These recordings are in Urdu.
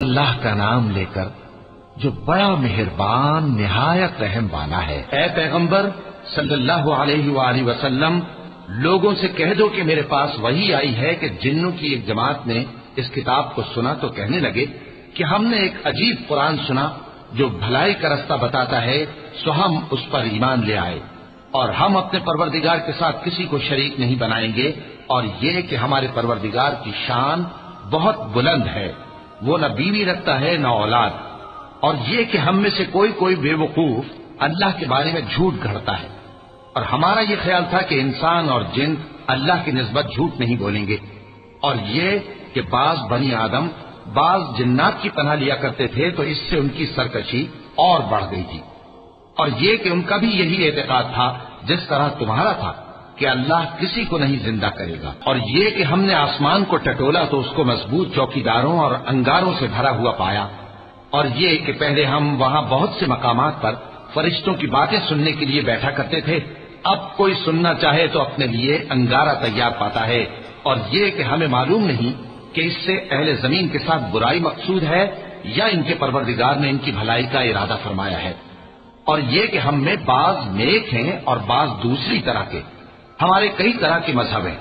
اللہ کا نام لے کر جو بڑا مہربان نہایت رحم والا ہے۔ اے پیغمبر صلی اللہ علیہ وآلہ وسلم، لوگوں سے کہہ دو کہ میرے پاس وحی آئی ہے کہ جنوں کی ایک جماعت نے اس کتاب کو سنا تو کہنے لگے کہ ہم نے ایک عجیب قرآن سنا جو بھلائی کا رستہ بتاتا ہے، سو ہم اس پر ایمان لے آئے، اور ہم اپنے پروردگار کے ساتھ کسی کو شریک نہیں بنائیں گے، اور یہ کہ ہمارے پروردگار کی شان بہت بلند ہے، وہ نہ بیوی رکھتا ہے نہ اولاد، اور یہ کہ ہم میں سے کوئی بے وقوف اللہ کے بارے میں جھوٹ گھڑتا ہے، اور ہمارا یہ خیال تھا کہ انسان اور جن اللہ کی نسبت جھوٹ نہیں بولیں گے، اور یہ کہ بعض بنی آدم بعض جنات کی پناہ لیا کرتے تھے تو اس سے ان کی سرکشی اور بڑھ گئی تھی، اور یہ کہ ان کا بھی یہی اعتقاد تھا جس طرح تمہارا تھا کہ اللہ کسی کو نہیں زندہ کرے گا، اور یہ کہ ہم نے آسمان کو ٹٹولا تو اس کو مضبوط چوکیداروں اور انگاروں سے بھرا ہوا پایا، اور یہ کہ پہلے ہم وہاں بہت سے مقامات پر فرشتوں کی باتیں سننے کے لیے بیٹھا کرتے تھے، اب کوئی سننا چاہے تو اپنے لیے انگارہ تیار پاتا ہے، اور یہ کہ ہمیں معلوم نہیں کہ اس سے اہل زمین کے ساتھ برائی مقصود ہے یا ان کے پروردگار نے ان کی بھلائی کا ارادہ فرمایا ہے، اور یہ کہ ہم میں بعض نیک ہیں اور بعض دوسری طرح کے، ہمارے کئی طرح کے مذہب ہیں،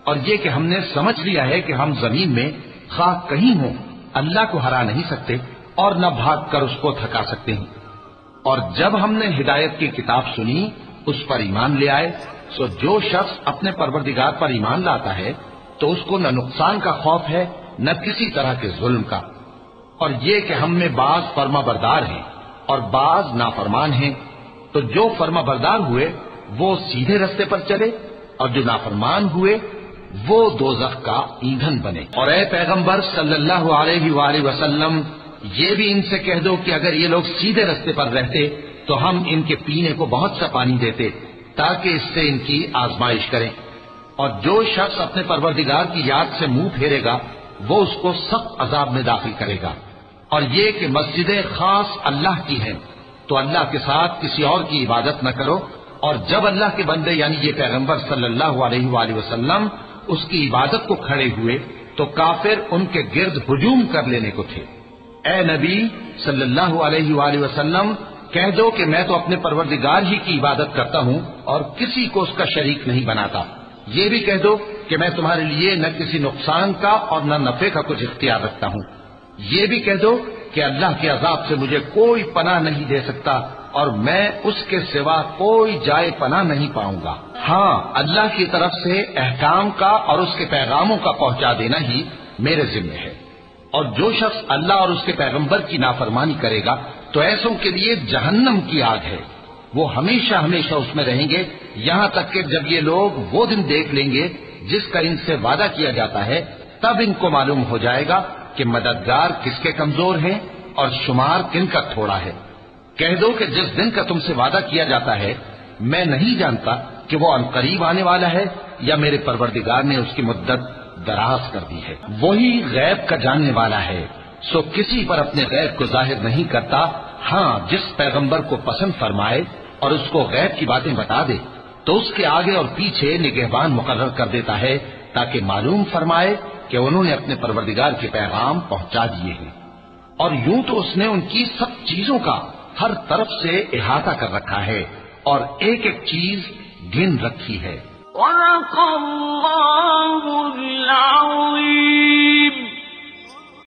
اور یہ کہ ہم نے سمجھ لیا ہے کہ ہم زمین میں خواہ کہیں ہوں اللہ کو ہرا نہیں سکتے اور نہ بھاگ کر اس کو تھکا سکتے ہیں، اور جب ہم نے ہدایت کی کتاب سنی اس پر ایمان لے آئے، سو جو شخص اپنے پروردگار پر ایمان لاتا ہے تو اس کو نہ نقصان کا خوف ہے نہ کسی طرح کے ظلم کا، اور یہ کہ ہم میں بعض فرما بردار ہیں اور بعض نافرمان ہیں، تو جو فرما بردار ہوئے وہ سیدھے رستے پر چلے اور جو نافرمان ہوئے وہ دوزخ کا ایندھن بنے۔ اور اے پیغمبر صلی اللہ علیہ وآلہ وسلم، یہ بھی ان سے کہہ دو کہ اگر یہ لوگ سیدھے رستے پر رہتے تو ہم ان کے پینے کو بہت سا پانی دیتے تاکہ اس سے ان کی آزمائش کریں، اور جو شخص اپنے پروردگار کی یاد سے منہ پھیرے گا وہ اس کو سخت عذاب میں داخل کرے گا، اور یہ کہ مسجدیں خاص اللہ کی ہیں تو اللہ کے ساتھ کسی اور کی عبادت نہ کرو، اور جب اللہ کے بندے یعنی یہ پیغمبر صلی اللہ علیہ وآلہ وسلم اس کی عبادت کو کھڑے ہوئے تو کافر ان کے گرد ہجوم کر لینے کو تھے۔ اے نبی صلی اللہ علیہ وآلہ وسلم، کہہ دو کہ میں تو اپنے پروردگار ہی کی عبادت کرتا ہوں اور کسی کو اس کا شریک نہیں بناتا، یہ بھی کہہ دو کہ میں تمہارے لیے نہ کسی نقصان کا اور نہ نفع کا کچھ اختیار رکھتا ہوں، یہ بھی کہہ دو کہ اللہ کے عذاب سے مجھے کوئی پناہ نہیں دے سکتا اور میں اس کے سوا کوئی جائے پناہ نہیں پاؤں گا، ہاں اللہ کی طرف سے احکام کا اور اس کے پیغاموں کا پہنچا دینا ہی میرے ذمہ ہے، اور جو شخص اللہ اور اس کے پیغمبر کی نافرمانی کرے گا تو ایسوں کے لیے جہنم کی آگ ہے، وہ ہمیشہ ہمیشہ اس میں رہیں گے، یہاں تک کہ جب یہ لوگ وہ دن دیکھ لیں گے جس کا ان سے وعدہ کیا جاتا ہے، تب ان کو معلوم ہو جائے گا کہ مددگار کس کے کمزور ہیں اور شمار کن کا تھوڑا ہے۔ کہہ دو کہ جس دن کا تم سے وعدہ کیا جاتا ہے میں نہیں جانتا کہ وہ عنقریب آنے والا ہے یا میرے پروردگار نے اس کی مدت دراز کر دی ہے، وہی غیب کا جاننے والا ہے، سو کسی پر اپنے غیب کو ظاہر نہیں کرتا، ہاں جس پیغمبر کو پسند فرمائے اور اس کو غیب کی باتیں بتا دے تو اس کے آگے اور پیچھے نگہبان مقرر کر دیتا ہے تاکہ معلوم فرمائے کہ انہوں نے اپنے پروردگار کے پیغام پہنچا دیے ہیں، اور یوں تو اس نے ان کی سب چیزوں کا ہر طرف سے احاطہ کر رکھا ہے اور ایک ایک چیز گن رکھی ہے۔ صدق اللہ العظیم۔